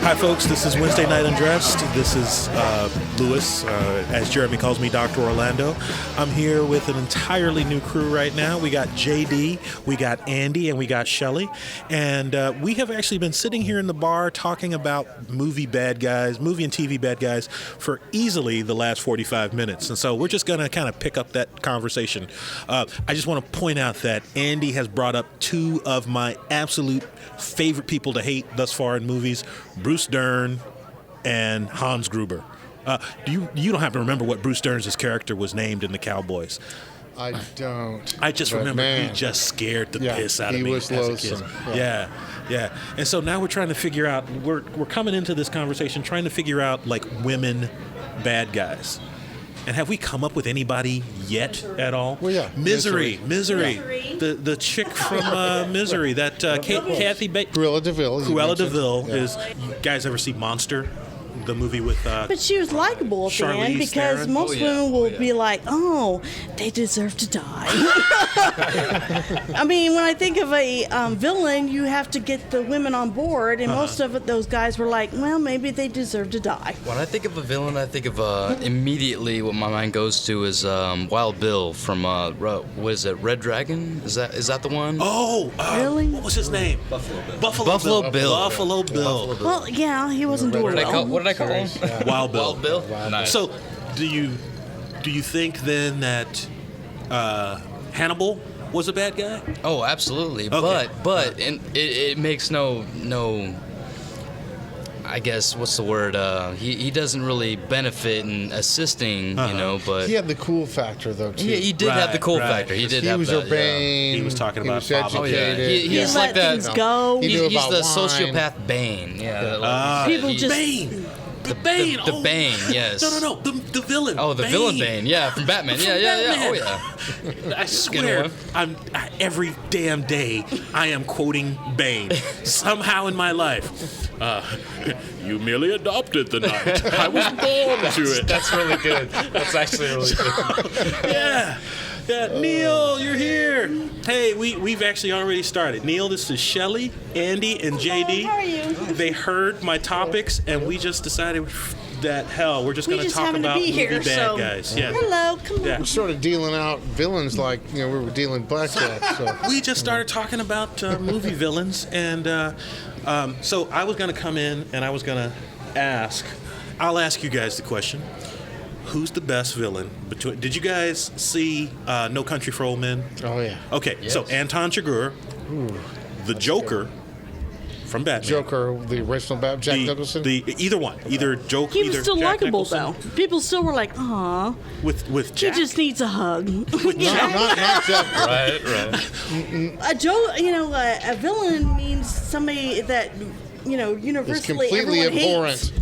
Hi, folks. This is Wednesday Night Undressed. This is Lewis, as Jeremy calls me, Dr. Orlando. I'm here with an entirely new crew right now. We got JD, we got Andy, and we got Shelly. And we have actually been sitting here in the bar talking about movie and TV bad guys for easily the last 45 minutes. And so we're just going to kind of pick up that conversation. I just want to point out that Andy has brought up two of my absolute favorite people to hate thus far in movies, Bruce Dern and Hans Gruber. You don't have to remember what Bruce Dern's character was named in The Cowboys. I don't. I just remember he just scared the piss out of me. He was loathsome. Yeah. And so now we're trying to figure out, we're coming into this conversation trying to figure out like women bad guys. And have we come up with anybody yet at all? Well, yeah. Misery. The chick from Misery, that Kathy Cruella DeVille. is. You guys ever see Monster? The movie with but she was likable at the end Charlize because Theron? most women will be like, oh, they deserve to die. I mean, when I think of a villain, you have to get the women on board, and most of those guys were like, well, maybe they deserve to die. When I think of a villain, I think of immediately what my mind goes to is Wild Bill from what is it, Red Dragon? Is that the one? Oh, Really? What was his name? Buffalo Bill. Buffalo Bill. Well, yeah, he wasn't doing well. What did I call him? Wild Bill. Wild Bill. Nice. So, do you think then that Hannibal was a bad guy? Oh, absolutely. Okay. But and it makes no. I guess what's the word? He doesn't really benefit in assisting, But He had the cool factor though too. he did have the cool factor. He did He have was that. urbane. He was talking he about was Bob. educated. He's He like let that. things go. He knew He's about the wine. sociopath Bane. Yeah. People just Bane. The Bane. The Bane. Yes. No. The villain. Oh, the villain Bane. Yeah, from Batman. Yeah. Oh yeah. I swear, every damn day I am quoting Bane somehow in my life. You merely adopted the night. I was born to it. That's really good. That's actually really good. Yeah, Neil, you're here. Hey, we've actually already started. Neil, this is Shelly, Andy, and JD. How are you? They heard my topics, and we just decided that, we're just going to talk happened to about be movie here, bad so- guys. Yeah. Hello, come Yeah. on. We're sort of dealing out villains like we were dealing blackjack. So We just started talking about movie villains, and so I was going to come in and I was going to ask. I'll ask you guys the question: who's the best villain? Did you guys see No Country for Old Men? oh yeah, Okay, Yes. so Anton Chigurh, the Joker from Batman. Joker, the original Jack Nicholson. Either one, either Joker. He was either still Jack likable, Nicholson though. People still were like, aw, With he Jack. just needs a hug. With Jack. not Jack. Right. A a villain means somebody that, It's universally completely everyone hates. abhorrent.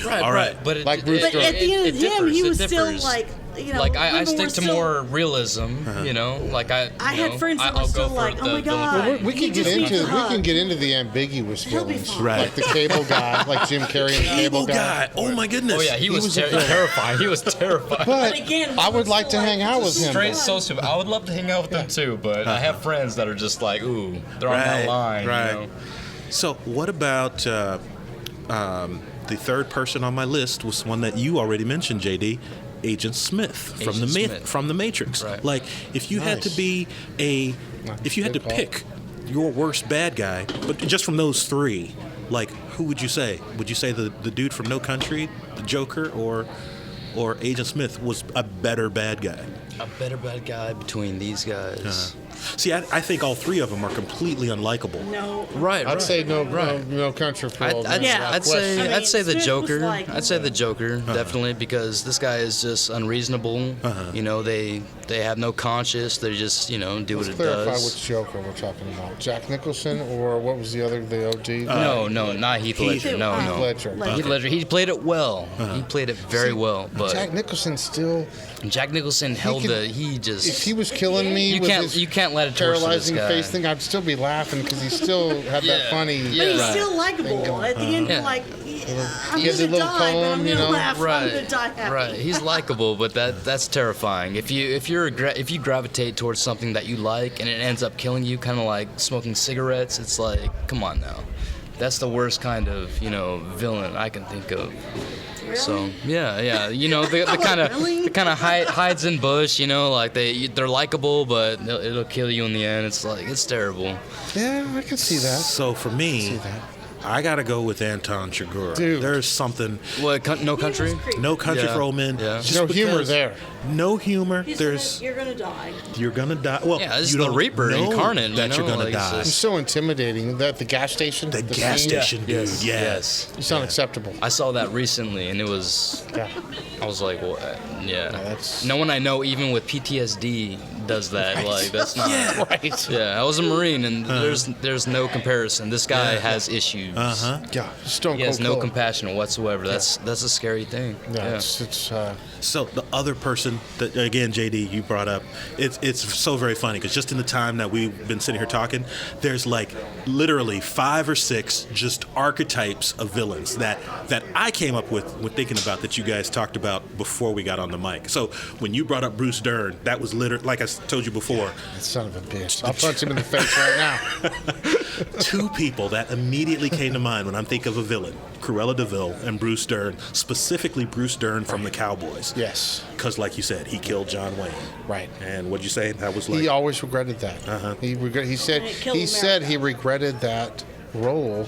Right. All right. But Like Bruce But at the end of him, he was still differs. like, Like I women stick were to still- more realism, Like I had friends that were I'll still go for like, oh the my God. villain. Well, we He can get just needs into a hug. the ambiguous He'll be villains, fine. Right. like the cable guy, like Jim Carrey and the Cable cable guy. guy. Oh my goodness. Oh yeah, he was was a villain. terrifying. He was terrifying. But again, I would like to hang out with him. Straight though. sociopath. I would love to hang out with them too, but I have friends that are just like, ooh, they're on that line. Right. So what about the third person on my list was one that you already mentioned, JD. Agent Smith from Agent Smith. from the Matrix. Right. Like, if you had to Nice. be if you had to Good call. pick your worst bad guy, but just from those three, like, who would you say? Would you say the dude from No Country, the Joker, or Agent Smith was a better bad guy? A better bad guy between these guys. See, I think all three of them are completely unlikable. No. Right. I'd say no Right. country for old men. Yeah. I'd say I mean, I'd say the Smith was Joker. like- I'd say the Joker definitely because this guy is just unreasonable. They have no conscience. They just do Let's what it clarify does. which Joker we're talking about. Jack Nicholson or what was the other, the OG? No, not Heath Ledger. No, Heath no. Ledger. Heath Ledger. He played it well. He played it very well. But Jack Nicholson still, Jack Nicholson held could- the. He just. if he was killing me you with can't his you can't let it torture this paralyzing guy. face thing, I'd still be laughing because he still had that Yeah. funny. Yeah. But he's Right. still likable. At the end, Yeah. you're like, I'm He has going a to little die, but poem, I'm you going to know? laugh. I'm Right, going to die happy. right. He's likable, but that's terrifying. If you gravitate towards something that you like and it ends up killing you, kind of like smoking cigarettes, it's like, come on now. that's the worst kind of villain I can think of. So yeah, the kind of hides in bush, like they're likable, but it'll kill you in the end. It's like it's terrible. Yeah, I can see that. So for me, I gotta go with Anton Chigurh. Dude. There's something. What? No Country? No Country for Old Men. Yeah. Just No humor because- there. No humor. You're gonna die. You're gonna die. Well, Yeah, this you is the don't Reaper know incarnate, that you're gonna like, it's die. It's so intimidating. That the gas station. The gas scene, station, dude. Yes. Yes. It's unacceptable. I saw that recently, and it was. Yeah. I was like, well, yeah. that's- No one I know, even with PTSD, does that. Like, that's not. Right. Yeah, I was a Marine, and there's no comparison. This guy has issues. Yeah. Stone He has cold no killer. compassion whatsoever. That's a scary thing. Yeah. It's So the other person that again, JD, you brought up, it's so very funny because just in the time that we've been sitting here talking, there's like literally 5 or 6 just archetypes of villains that I came up with when thinking about that you guys talked about before we got on the mic. So when you brought up Bruce Dern, that was literally like I told you before. that son of a bitch. I'll punch him in the face right now. 2 people that immediately came to mind when I'm thinking of a villain, Cruella DeVille and Bruce Dern, specifically Bruce Dern from the Cowboys. Yes. Because like you said, he killed John Wayne. Right. And what'd you say? That was like... He always regretted that. He said And it killed he said America. he regretted that role.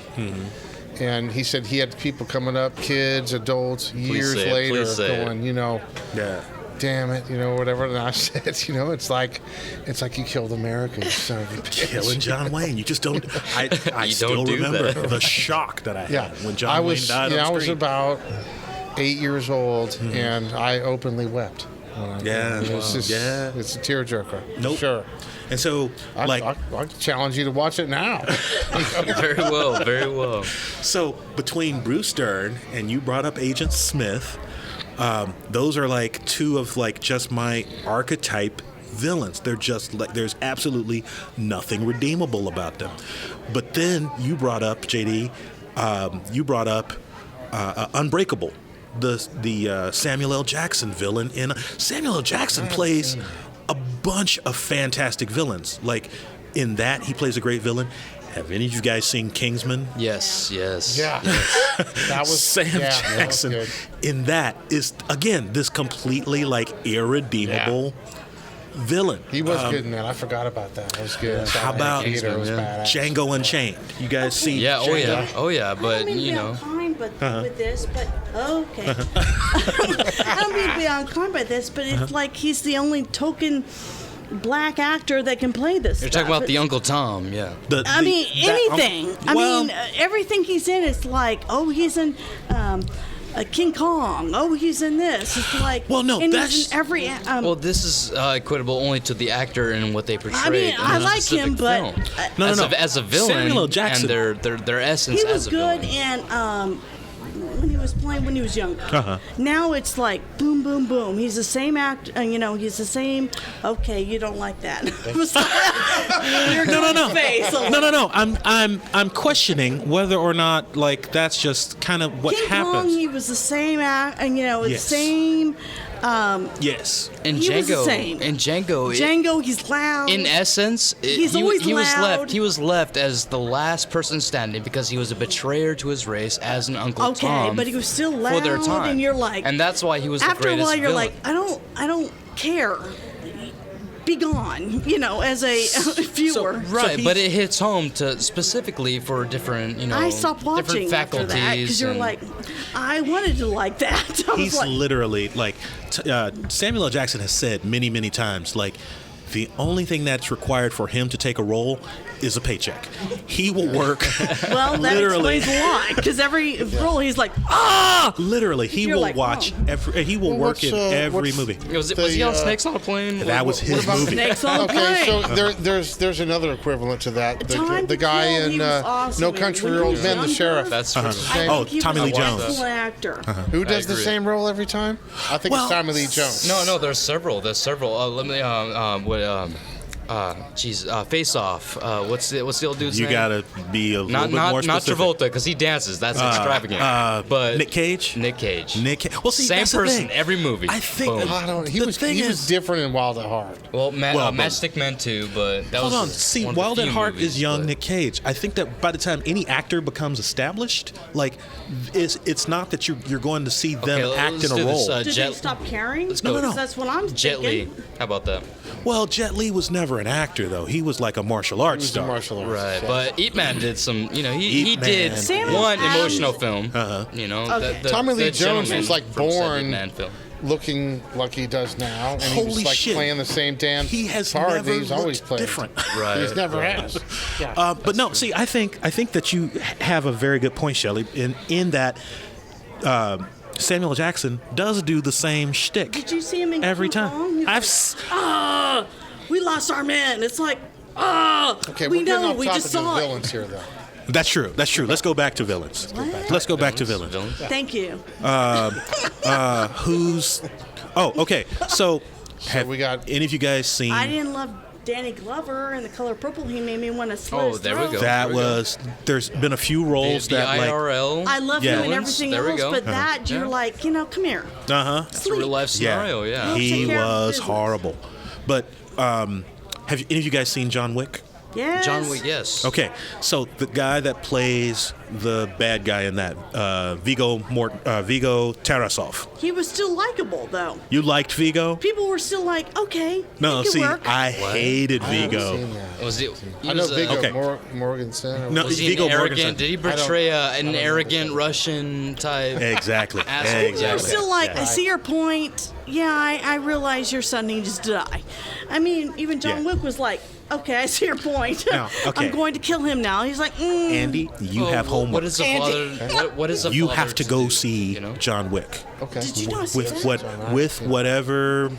And he said he had people coming up, kids, adults, years say it, later, please say it. going, yeah. damn it, whatever. And I said, it's like you killed America, you son of a bitch. Killing John Wayne. You just don't... I You still don't do remember that. the shock that I had Yeah, when John Wayne died on I was screen. about 8 years old, and I openly wept. Yeah. It's just, Yeah. it's a tearjerker. Nope. Sure. And so, I challenge you to watch it now. Very well, very well. so between Bruce Dern and you brought up Agent Smith, those are like 2 of like just my archetype villains. They're just like there's absolutely nothing redeemable about them. But then you brought up JD. You brought up Unbreakable, the Samuel L. Jackson villain. Samuel L. Jackson plays a bunch of fantastic villains. Like in that, he plays a great villain. Have any of you guys seen Kingsman? Yes. Yeah. That was Sam yeah, that was Jackson good. in that is again this completely like irredeemable villain. He was good in that. I forgot about that. That was good. How about Gator was badass. Django Unchained? You guys seen? Yeah. Django? Oh yeah. I But don't mean to be unkind with this, but okay. I don't mean to be unkind by this, but it's like he's the only token black actor that can play this. You're stuff. talking about the Uncle Tom, yeah. I mean, anything. well, Everything he's in is like, oh, he's in King Kong. Oh, he's in this. It's like, Well, no, and that's- he's in every. Well, this is equitable only to the actor and what they portray. I mean, in I the like specific him, but film. As a villain, Samuel L. Jackson. and their essence he as was a good villain. in when he was playing when he was younger. Now it's like boom, boom, boom. He's the same actor. He's the same. Okay, you don't like that. You're No. Face. No. I'm questioning whether or not like that's just kind of what King happens. Kong, he was the same act, and the Yes. same. Yes. In he was the Django, same. Django, he's loud. in essence, He's he always was loud. left. He was left as the last person standing because he was a betrayer to his race as an Uncle Okay, Tom. but he was still for their loud, time. and you're like- and that's why he was the After a greatest while, you're villain. like, I don't care. Be gone, as a viewer. Right, but it hits home to specifically for different, I stopped watching different after faculties. that because you're and- like, I wanted to like that. I was He's like, literally like Samuel L. Jackson has said many, many times, like the only thing that's required for him to take a role is a paycheck. He will work. well, that literally. explains a lot because every role he's like, Literally, he You're will like, watch oh. every. He will Well, work in every what's- movie. Was he on Snakes on a Plane? That was his movie. Snakes on a Okay, plane. so there's another equivalent to that. Time The to guy Kill, in he was awesome No in Country when for he Old was Men, the younger. sheriff. That's I Oh, think he Tommy was Lee an Jones. excellent actor. Who does the agree. same role every time? I think Well, it's Tommy Lee Jones. No, there's several. Let me Face Off. What's the old dude's You name? gotta be a little Not bit more not specific. Travolta, because he dances. That's extravagant. But Nick Cage. Nick Cage. Well, see, Same that's the person thing. every movie. I think. Boom. I don't. He The was thing he is- was different in Wild at Heart. Well, Well, but- Matchstick Men too, but that Hold was on. See, one of the Wild at few Heart movies, is young but- Nick Cage. I think that by the time any actor becomes established, like, it's not that you're going to see them Okay, act let's in a do this, role. Did Jet- they stop caring? Let's go. No. Because that's what I'm Jet Li. thinking. How about that? Well, Jet Li was never an actor, though. He was like a martial arts He was a star. martial arts. Right, yeah. but Ip Man did some. You know, he Ip Man. did Samuel one Adams- emotional film. You know, Okay. Tommy Lee Jones gentleman was like from said born Ip Man film. looking like he does now, and he was Holy like shit. playing the same damn He has part never that he's always looked played. different. Right. He's never has. Yeah. But no, see, I think that you have a very good point, Shelly, in that Samuel Jackson does do the same shtick. Did you see him in every King time? Kong? He's I've like, s- we lost our men. It's like, Okay, we we're getting know, off we topic just of saw it. villains here, though. That's true. Let's go back to villains. Let's go back to villains. Thank you. Who's? Oh, okay. So, have we got- any of you guys seen? I didn't love Danny Glover in The Color Purple. He made me want to slit his there we throat. go. That There we go. was. There's been a few The roles that like. IRL. I love Yeah. him and villains, everything there we else, go. but that you're Yeah. like, come here. It's a real life scenario. Yeah. Take He care of was business. horrible. But have any of you guys seen John Wick? Yes. John Wick. Yes. Okay, so the guy that plays the bad guy in that, Vigo Tarasov. He was still likable, though. You liked Vigo? People were still like, okay, No, it could see, work. I hated I haven't Vigo. seen that. Was it? He I know was, Viggo Okay. Morganson. or No, what- Was he Viggo an arrogant? Mortensen. Did he portray an arrogant Russian type? Exactly. Asshole. You're Exactly. still like, Yeah. I see your point. Yeah, I realize your son needs to die. I mean, even John Yeah. Wick was like, okay, I see your point. Now, okay. I'm going to kill him now. He's like, Andy, you Oh, have homework. What is a father? What is a You father have to go do, see you know? John Wick. Okay. Did you not see With that? whatever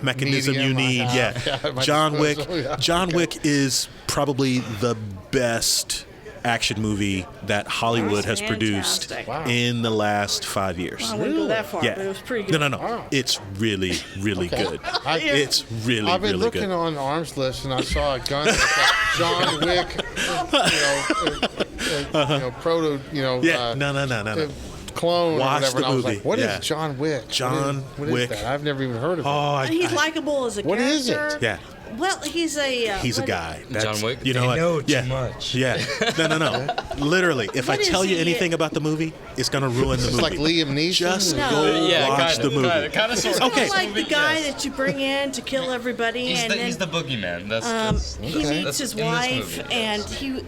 mechanism Medium you I need, have. yeah. Yeah, at my John Wick. disposal, yeah. John Okay. Wick is probably the best action movie that Hollywood has That's produced fantastic. Wow. in the last 5 years. I wouldn't go that far, Yeah. but it was pretty good. No. Wow. It's really, really Okay. good. I- It's really, I've been really looking good. on arms list and I saw a gun that's like John Wick, proto, Yeah, no. clone Watch or whatever. the And I was movie, like, what is yeah. John Wick? John What is Wick. that? I've never even heard of Oh, it. He's likable as a What character. is it? yeah. Well, he's a. He's a what- guy. John Wick? You know They what? know too yeah. much. Yeah. No. Literally, if What I is tell you he? anything about the movie, it's gonna ruin the It's movie. like Liam Neeson. Just No. go Yeah, watch kinda, the movie. Kind of sort of. Okay. He's like the guy that you bring in to kill everybody, He's and the, then he's the boogeyman. That's he meets that's his in this wife, movie, and yes. he,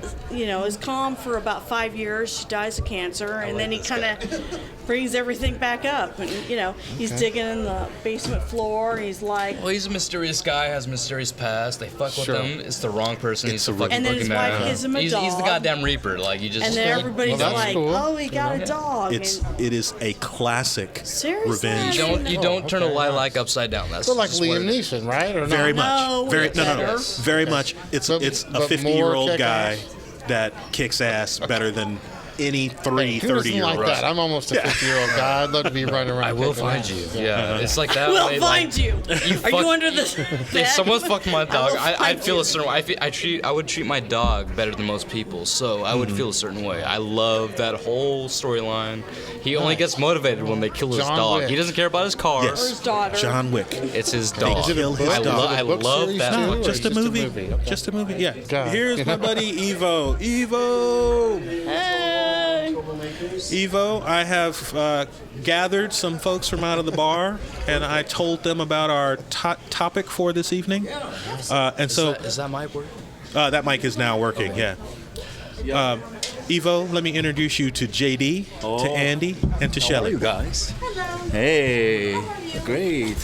is calm for about 5 years. She dies of cancer, and then he kind of brings everything back up. And he's digging in the basement floor. And he's like, Well, he's a mysterious guy, has a mysterious past. They fuck with Sure. him. It's the wrong person. It's He's the a- fucking And then his boogeyman. wife gives him a He's the dog. goddamn reaper. Like you just. and then everybody's Well, that's like, cool. oh, he got a dog. It is a classic Seriously? revenge. You don't turn a lilac upside down. That's So like just what Liam it is. Neeson, right? Or Very not? No, much. Very it's no. better. Very much. It's But- a but 50-year-old more guy kick-ass? that kicks ass better than any three Who doesn't 30-year-olds. like that? I'm almost a 50-year-old guy. I'd love to be running around. I will kicking find ass. you. Yeah, it's like that. We'll way, find like, you. Are fuck- you under the If bed? someone fucked my dog, will I'd find feel you. a certain way. I would treat my dog better than most people, so I would feel a certain way. I love that whole storyline. He only gets motivated when they kill his John dog. Wick. He doesn't care about his car. Yes. his daughter. John Wick. It's his dog. Is it a book? I, Is it a I book love series that. too? No, Or just a just a movie. movie? Okay. Just a movie. Yeah. God. Here's my buddy Evo. Evo. Hey. Evo, I have gathered some folks from out of the bar, and I told them about our topic for this evening. And so Is that my word? that mic is now working. Yeah. Evo, let me introduce you to JD, to Andy, and to How are Shelly. you guys? Hey, great.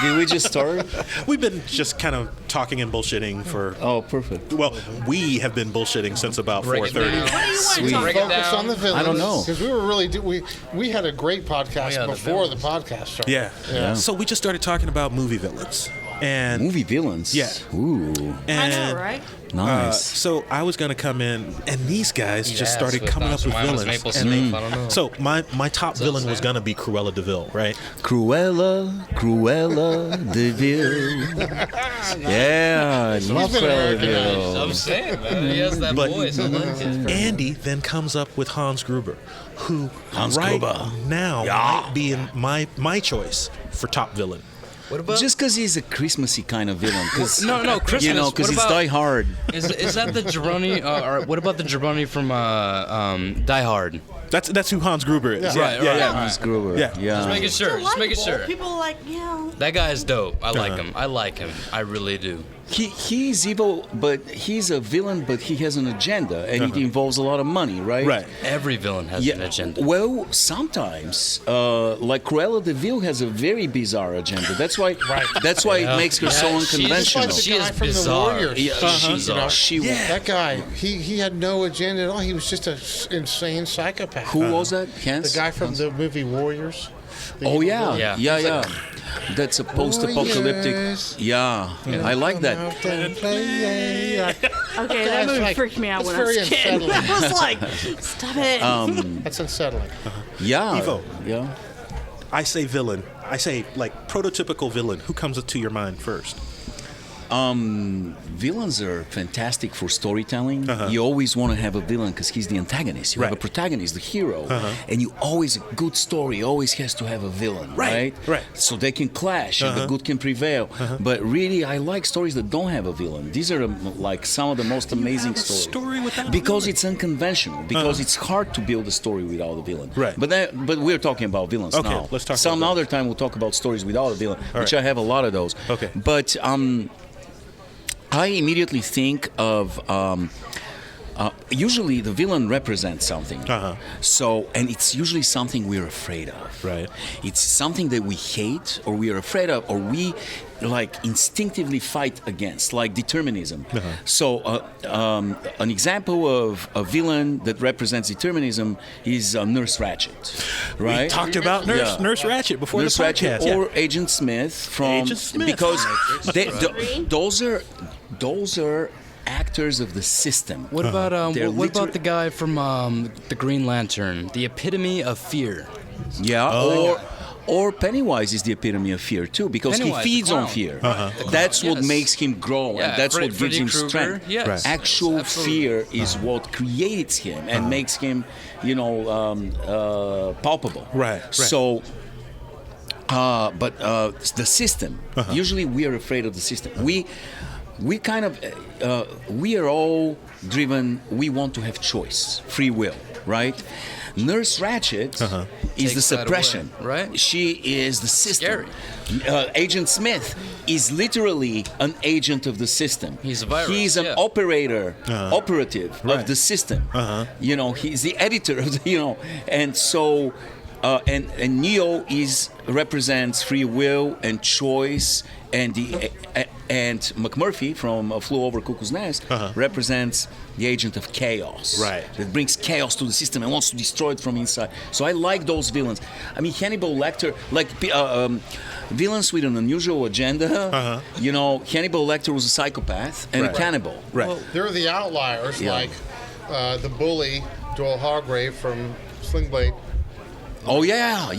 Did we just start? We've been just kind of talking and bullshitting for. Oh, perfect. Well, we have been bullshitting since about Break it 4:30. down. What do you want to Sweet. talk Break it about? Focus down. on the villains. I don't know. Because we were really we had a great podcast yeah, the before the villains. podcast started. Yeah. Yeah. So we just started talking about movie villains. And Movie villains. Yeah. Ooh. and I know, right? Nice. so I was gonna come in, and these guys just started coming up with Mine was villains. Maple And Syrup, I don't know. so my top villain was gonna be Cruella DeVille, right? Cruella de Vil. Yeah, I love Cruella de Vil. I'm saying, man. He has that But- voice. I like it. Andy then comes up with Hans Gruber, who Hans right Gruber. now might be in my choice for top villain. What about? Just because he's a Christmassy kind of villain. No, Christmas. You know, because What it's about- Die Hard. Is that the Jabroni? Or what about the Jabroni from Die Hard? That's who Hans Gruber is. Right, yeah, right. yeah. Hans Gruber. Yeah. Just making sure. Just making Likeable. sure. People like, That guy is dope. I like him. I like him. I really do. He's evil, but he's a villain, but he has an agenda, and it involves a lot of money, right? Right. Every villain has an agenda. Well, sometimes, like Cruella de Vil has a very bizarre agenda. That's why. That's why it makes her so she's- unconventional. Like the She guy is from bizarre. the Warriors. Yeah, she's you know, she. That guy, he had no agenda at all. He was just an insane psychopath. Who was that? Hans? The guy from the movie Warriors. The Oh evil yeah, villain. yeah. That's a post-apocalyptic. Warriors. Yeah, I like that. Out and play. okay, that movie freaked me out it's when I was very a kid. unsettling. I was like, stop it. That's unsettling. Yeah, Evo. yeah. I say villain. I say like prototypical villain. Who comes to your mind first? Villains are fantastic for storytelling. You always want to have a villain because he's the antagonist. You have a Right. protagonist, the hero, and you always a good story always has to have a villain, right? Right. So they can clash and the good can prevail. But really, I like stories that don't have a villain. These are like some of the most amazing have a stories. story without a because villain? it's unconventional. Because it's hard to build a story without a villain. Right. But we're talking about villains Okay, now. let's talk Some about other time we'll talk about stories without a villain, which right. I have a lot of those. Okay. But I immediately think of usually the villain represents something. So, and it's usually something we're afraid of. Right. It's something that we hate or we are afraid of or we like instinctively fight against, like determinism. So, an example of a villain that represents determinism is Nurse Ratched, right? We talked about Nurse Ratched before Nurse the Ratched podcast. or Agent Smith from Agent Smith. because those are actors of the system. What about They're what about liter- the guy from the Green Lantern? The epitome of fear. Yeah, or Pennywise is the epitome of fear too, because Pennywise, he the feeds on clown. fear. The That's clown, what yes. makes him grow, Yeah, and that's what gives Freddy him Krueger, strength. yes. Right. Actual Absolutely. fear is what creates him and makes him, palpable. Right. So. But the system. Usually, we are afraid of the system. We kind of we are all driven. We want to have choice, free will, right? Nurse Ratched is the Takes that suppression, away, right? She is the system. Scary. Agent Smith is literally an agent of the system. He's a virus, He's an yeah. operative of the system. He's the editor of the, and so. And Neo represents free will and choice, and and McMurphy from Flew Over Cuckoo's Nest represents the agent of chaos, Right. That brings chaos to the system and wants to destroy it from inside. So I like those villains. I mean, Hannibal Lecter, like villains with an unusual agenda. Hannibal Lecter was a psychopath and a cannibal. Right. They're the outliers, Yeah. like the bully, Joel Hargrave from Sling Blade. Oh yeah.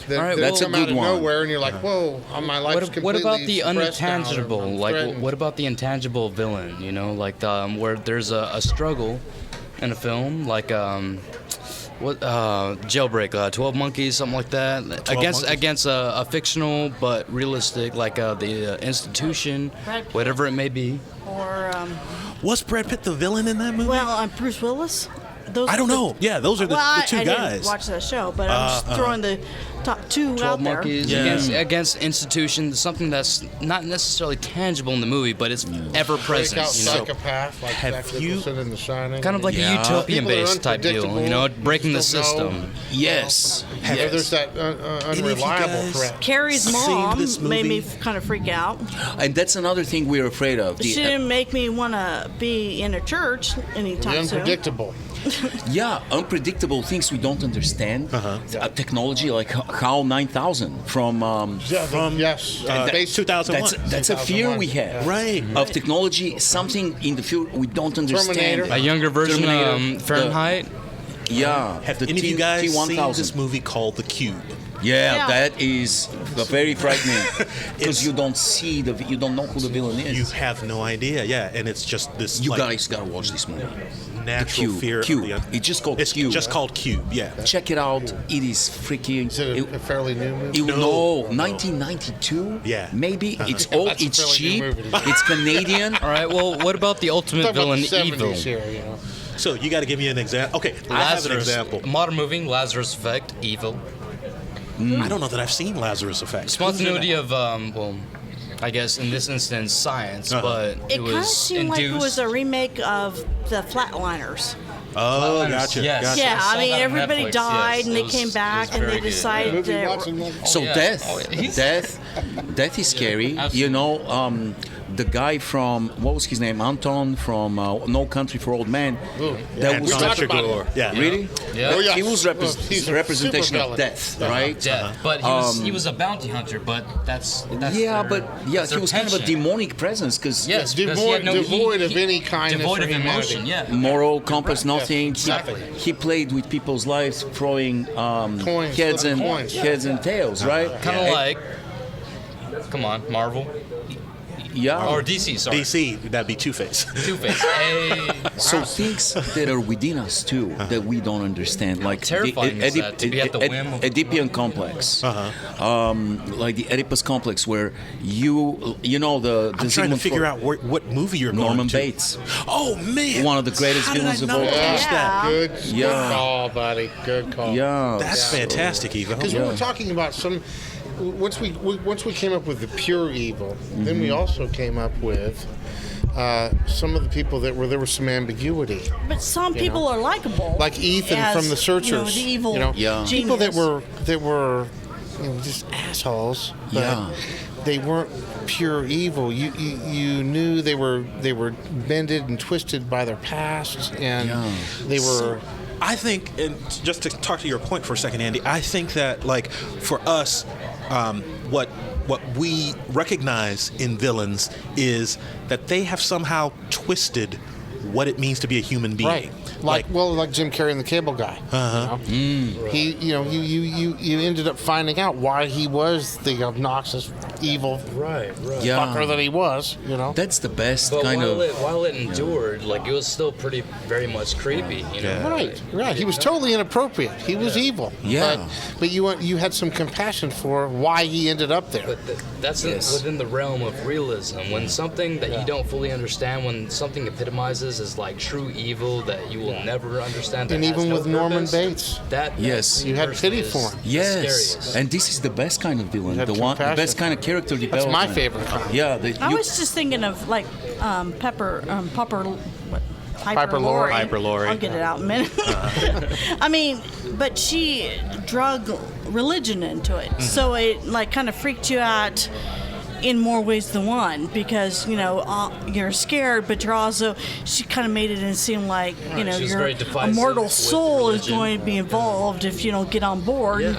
That, All right, that that's a come good out of one. nowhere, and you're like, "Whoa, my life's completely What about the suppressed now, unintangible? I'm Like, threatened." what about the intangible villain? Like where there's a struggle in a film, like Jailbreak, 12 Monkeys, something like that, Monkeys? against a fictional but realistic, like the Institution, Brad Pitt. whatever it may be. Or, Was Brad Pitt the villain in that movie? well, Bruce Willis. Those I don't know. Yeah, those are the two I guys. didn't watch that show, but I'm just throwing the top two 12 out there. Monkeys Yeah. against Institution, something that's not necessarily tangible in the movie, but it's ever present. Breakout You know? psychopath, like have Jack you- Nicholson in The Shining. Kind of like Yeah. a utopian-based People are type deal, unpredictable. breaking the You just don't know. system. Yes. Or there's that of you unreliable guys- threat. Carrie's Seen mom this made me movie? kind of freak out. And that's another thing we're afraid of. She didn't make me want to be in a church The anytime soon. unpredictable. Yeah, unpredictable things we don't understand. Technology, like HAL 9000 from yes, that- 2001. That's a fear we have, Right. Of technology, something in the field we don't understand. Terminator. A younger version Terminator, of Fahrenheit. Yeah. Have the any of you guys seen T1000. this movie called The Cube? Yeah, that is very frightening because you don't see you don't know who the villain is. You have no idea, yeah, and it's just this You like, guys gotta watch this movie. natural Cube. fear. Cube. Of the, It's just called it's Cube. just called Cube, yeah. Check it out. It is freaking. Is it a fairly new movie? No. 1992. Yeah. Maybe it's old. That's a It's fairly cheap. new movie. It's Canadian. All right. Well, what about the ultimate Talk about villain, the 70s Evil? here, you know. So you got to give me an example. Okay, I have an example. Modern movie, Lazarus Effect, Evil. I don't know that I've seen Lazarus Effect. Spontaneity of, well, I guess in this instance, science, but It kind of was seemed like it induced. was a remake of the Flatliners. Oh, gotcha. Yes. Gotcha. Yeah, I I saw mean, that on everybody Netflix, died yes. and It they was- came it back was and they very good, decided Movie they watching were. that. So yeah. death, Oh, yeah. He's- death is scary. Absolutely. You know, the guy from what was his name? Anton from No Country for Old Men. That was we talked about it. Yeah. really. Yeah. Oh, yeah. He was He's a representation super of villain. death, right? Death. But he was a bounty hunter, but that's Yeah, their- but yeah, that's he their was kind of a penchant. demonic presence because Yes, because he had Devoid no, of any kindness devoid or of emotion. humanity. Yeah. moral compass, nothing. Exactly. He played with people's lives, throwing Coins, heads and coins. heads and tails, right? Kind of like, come on, Marvel Yeah. or DC. Sorry, DC, that'd be Two-Face. Two-Face. Hey. So things that are within us too that we don't understand, like terrifying is that, to be at the whim of- Oedipian complex, like the Oedipus complex, where you know the I'm trying to Sigmund figure Freud- out what movie you're Norman going to. Bates. Oh, man. One of the greatest How did villains I of not all time. catch that? Good Yeah. call, buddy. Good call. Yeah, That's fantastic, Eva. Because we were talking about some. Once we came up with the pure evil, then we also came up with some of the people there were some ambiguity, But some people are likable. like Ethan as, from The Searchers. You know, the evil Yeah. genius. People that were just assholes. But Yeah. they weren't pure evil. You knew they were bended and twisted by their past, and they were. I think, and just to talk to your point for a second, Andy, I think that, like, for us, what we recognize in villains is that they have somehow twisted what it means to be a human being. Right. Like Jim Carrey and the Cable Guy. He, you ended up finding out why he was the obnoxious, evil fucker that he was. You know. That's the best But kind of. while it endured, like it was still very much creepy. You know. Right. He was totally inappropriate. He was evil. Yeah. But you had some compassion for why he ended up there. But that's within the realm of realism. When something that you don't fully understand, when something epitomizes as like true evil that you will never understand. That And has even no with Norman purpose, Bates. Yes. You had person pity is for him. the Yes, scariest. and this is the best kind of villain, have the compassion. best kind of character That's development. my favorite kind. Yeah, I was just thinking of like Piper Laurie. Piper Laurie. I'll get it out in a minute. I mean, but she drug religion into it, so it like kind of freaked you out in more ways than one, because you're scared, but you're also, she kind of made it seem like She's your very divisive immortal with soul is religion. going to be involved if you don't get on board.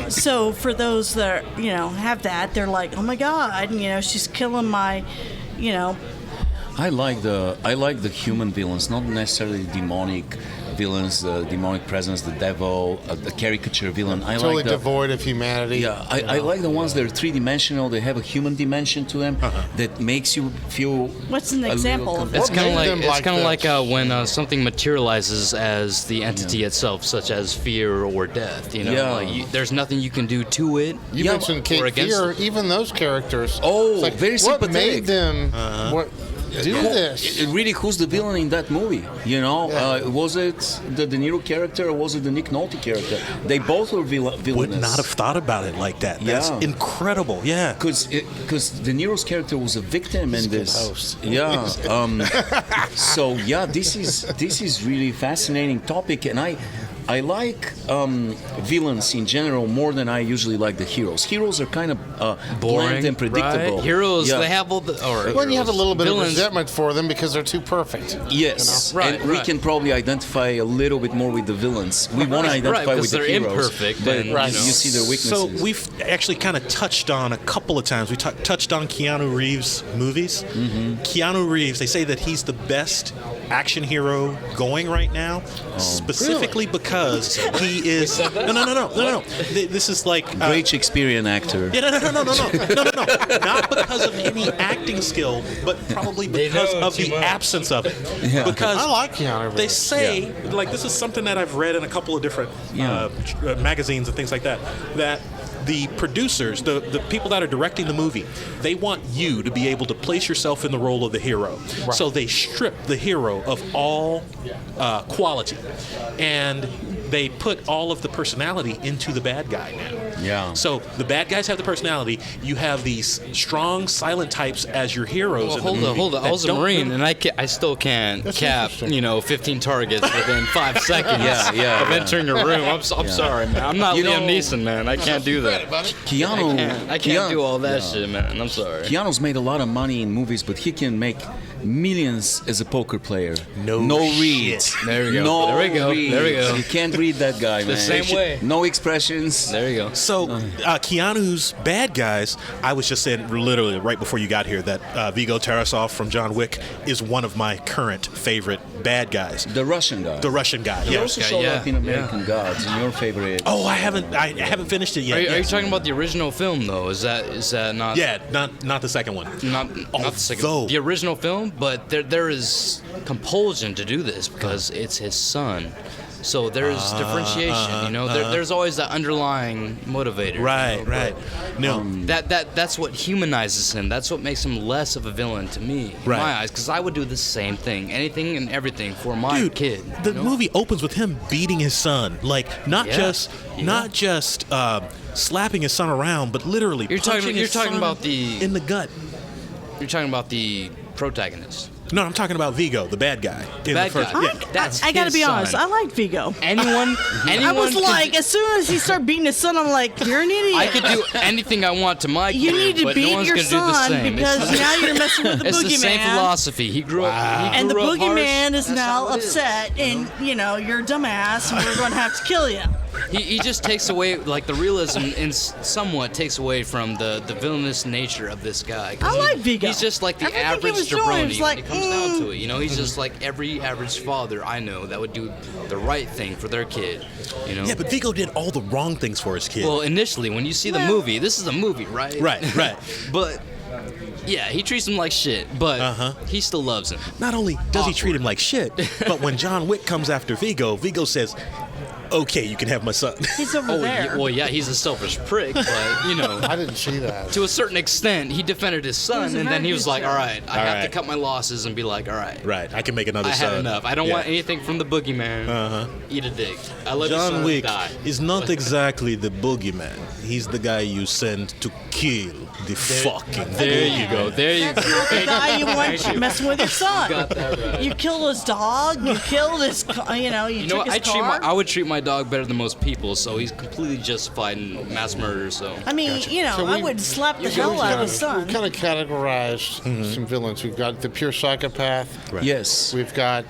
So for those that have that, they're like, oh my god, she's killing my I like the human villains, not necessarily demonic villains, the demonic presence, the devil, the caricature villain. I Totally like the, devoid of humanity. Yeah, I like the ones that are three-dimensional. They have a human dimension to them that makes you feel. What's an a example little of It's What kind of made like them it's like kind of like this? when something materializes as the entity itself, such as fear or death. Yeah. Like there's nothing you can do to it. You Yeah, mentioned or Cape against Fear. it. Even those characters. Oh, it's like, very what sympathetic. made them do this? Really, who's the villain in that movie? Was it the De Niro character or was it the Nick Nolte character? They both were villainous. Would not have thought about it like that. That's Yeah. incredible. Yeah. Because De Niro's character was a victim in this. host. Yeah. So yeah, this is really fascinating topic, and I like villains in general more than I usually like the heroes. Heroes are kind of bland and predictable. Right? Heroes, they have all the. Well, you have a little bit villains. of resentment for them because they're too perfect. Yes, Right, and we right. can probably identify a little bit more with the villains. We want to identify with the they're heroes, imperfect, but and, you see their weaknesses. So we've actually kind of touched on a couple of times. We touched on Keanu Reeves' movies. Keanu Reeves, they say that he's the best action hero going right now, specifically because he is. No. This is like Great Shakespearean actor. Yeah, no. Not because of any acting skill, but probably because of the absence of it. Because I like Keanu Reeves. they say, like, this is something that I've read in a couple of different magazines and things like that, that the producers, the people that are directing the movie, they want you to be able to place yourself in the role of the hero. Right. So they strip the hero of all quality, and they put all of the personality into the bad guy now. Yeah. So the bad guys have the personality. You have these strong, silent types as your heroes. Well, in the movie hold on. I that was a don't Marine, really- and I still can't That's cap, interesting. 15 targets within 5 seconds Yeah, of entering a room. I'm sorry, man. I'm not You Liam know- Neeson, man. I can't do that. Keanu, I can't do all that shit, man. I'm sorry. Keanu's made a lot of money in movies, but he can make millions as a poker player. No reads. shit. There we go. No There we go. reads. There we go. You can't read that guy, man. same way. No expressions. There you go. So, Keanu's bad guys, I was just saying literally right before you got here that Viggo Tarasov from John Wick is one of my current favorite bad guys. The Russian guy. The Russian guy. He Yeah. also guy, showed yeah, up in American Gods, in your favorite. Oh, I haven't finished it yet. Are you Yes. talking about the original film though? Is that not? Yeah, not the second one. Not the second. Although- The original film, but there is compulsion to do this because it's his son. So there's differentiation, there's always that underlying motivator. Right, right. No, That's what humanizes him. That's what makes him less of a villain to me, in Right. my eyes. Because I would do the same thing, anything and everything for my dude, kid. the movie opens with him beating his son, like not Yeah. just slapping his son around, but literally You're talking- punching you're his talking son about the- in the gut. You're talking about the protagonist. No, I'm talking about Vigo, the bad guy. In bad the first, guy. Yeah. That's I gotta his be son. honest. I liked Vigo. Anyone I was could- like, as soon as he started beating his son, I'm like, you're an idiot. I could do anything I want to my kid, You need to but beat no one's your gonna do the son same. because now you're messing with the It's the same boogeyman. philosophy. He grew up. He And the grew up harsh. boogeyman is That's now how it is. upset, and you're a dumbass, and we're going to have to kill you. He just takes away, like, the realism and somewhat takes away from the villainous nature of this guy. 'Cause I like Vigo. He's just like the Everything he average was doing jabroni was when like, it comes down to it. He's just like every average father I know that would do the right thing for their kid. Yeah, but Vigo did all the wrong things for his kid. Well, initially, when you see the movie, this is a movie, right? Right. But yeah, he treats him like shit, but he still loves him. Not only does he treat him like shit, but when John Wick comes after Vigo, Vigo says, "Okay, you can have my son." He's over there. Well, yeah, he's a selfish prick, but I didn't see that. to a certain extent, he defended his It son, was a and then very he was good like, show. "All right, I have to right. cut my losses and be like, all right, Right, I can make another I son. had enough. I don't Yeah. want anything from the boogeyman. Eat a dick. I let your John son Wick die." is not exactly the boogeyman. He's the guy you send to kill the fucking There you go. There you That's go. not the guy you want messing with your son. Got that right. You killed his dog. You killed his, you You know took what? his car. I would treat my dog better than most people, so he's completely justified in mass murder. So I mean, So I we- would slap the hell out of his son. We've kind of categorized some villains. We've got the pure psychopath. Yes. We've got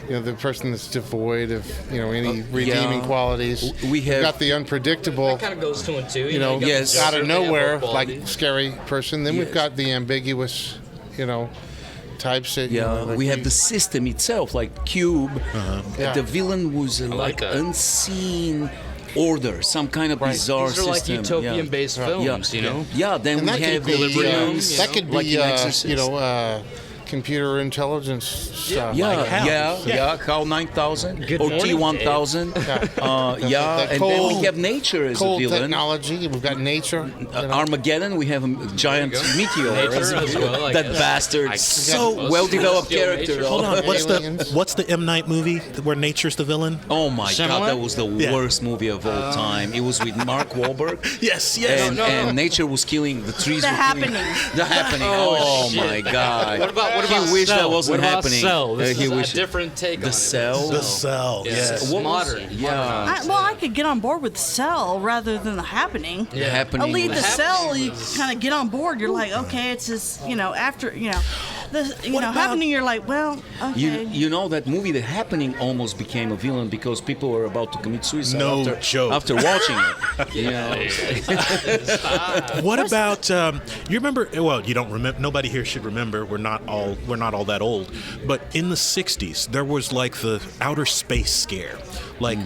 the person that's devoid of any redeeming qualities. We have- We've got the unpredictable, kind of goes 2 and 2. yes. out of nowhere, like scary person. Then we've got the ambiguous, types that. Like we have the system itself, like Cube. Yeah. The villain was like like that. unseen order, some kind of bizarre These are like system. utopian-based films, Yeah, then And we that have could be, Equilibrium, that could like be in Exorcist. computer intelligence stuff. Yeah, like yeah, HAL 9000 Good or morning, T1000. that And then cold- we have nature as a cold villain. technology. We've got nature. Armageddon, we have a giant meteor Nature as a as villain. well, I That guess. bastard. So Well-developed Celestial character. nature. though. Hold on, Aliens. what's the M. Night movie where nature's the villain? Oh my Shyamalan? God, that was the Yeah. worst movie of all time. It was with Mark Wahlberg. Yes, And nature was killing, the trees The were killing. Happening. The Happening. Oh, my God. What he wished that wasn't what about happening. Cell? This He is wished a different take the on Cell. The Cell, yes. It's What was modern. it? Yeah. I could get on board with Cell rather than The Happening. The Happening. I'll leave The was- Cell, you kind of get on board. You're like, okay, it's just, after, Happening, you're like, well, okay. You know that movie, The Happening, almost became a villain because people were about to commit suicide No after, joke. after watching it. You know? What about you remember? Well, you don't remember. Nobody here should remember. We're not all that old. But in the '60s, there was like the outer space scare. Like,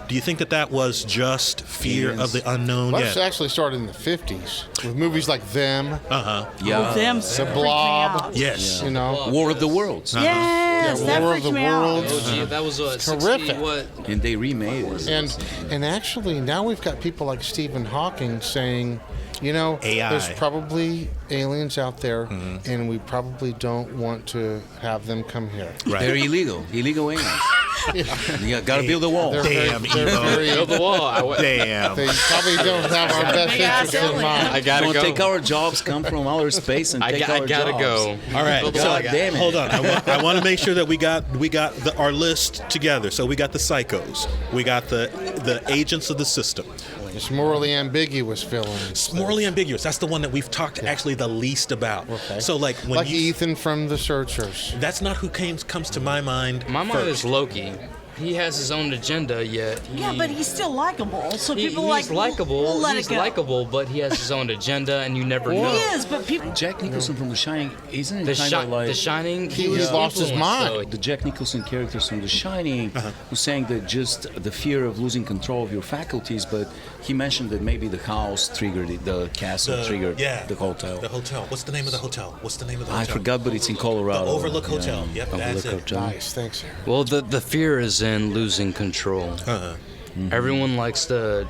Do you think that was just fear of the unknown? Well, this actually started in the 50s with movies like Them, Yeah. Them The Blob. Yes. You know, War of the Worlds. Yes, Yeah, that War of freaked the me out. Worlds. Oh, gee, that was what, Terrific. 60, what? And they remade it. and actually now we've got people like Stephen Hawking saying, AI. there's probably aliens out there, and we probably don't want to have them come here. Right. They're illegal aliens. You gotta build a wall. Damn, they're Evo. very- Build the wall. Damn. They probably don't have our best Big ass interests in alien. mind. I gotta Don't go. take our jobs, come from outer space, and take I our gotta jobs. go. All right. Build the So, wall. damn it. hold on. I want to make sure that we got our list together. So we got the psychos. We got the agents of the system. It's morally ambiguous villains. It's morally ambiguous. That's the one that we've talked actually the least about. Okay. So like when Like you, Ethan from The Searchers. that's not who comes to my mind. My mind first. is Loki. He has his own agenda, yet Yeah, but he's still likable. So he's people like likable. We'll let He's it go. likable, but he has his own agenda, and you never know. He is, but people. Jack Nicholson from The Shining, isn't it The, kind of like the Shining. He lost his mind. the Jack Nicholson characters from The Shining, who's saying that just the fear of losing control of your faculties, but he mentioned that maybe the house triggered it, the castle triggered the hotel. The hotel. What's the name of the hotel? What's the name of the I hotel? forgot, but it's in Colorado. The Overlook Hotel. Yep, that's Overlook it. Hotel. Nice, thanks, Aaron. Well, the fear is in losing control. Everyone likes to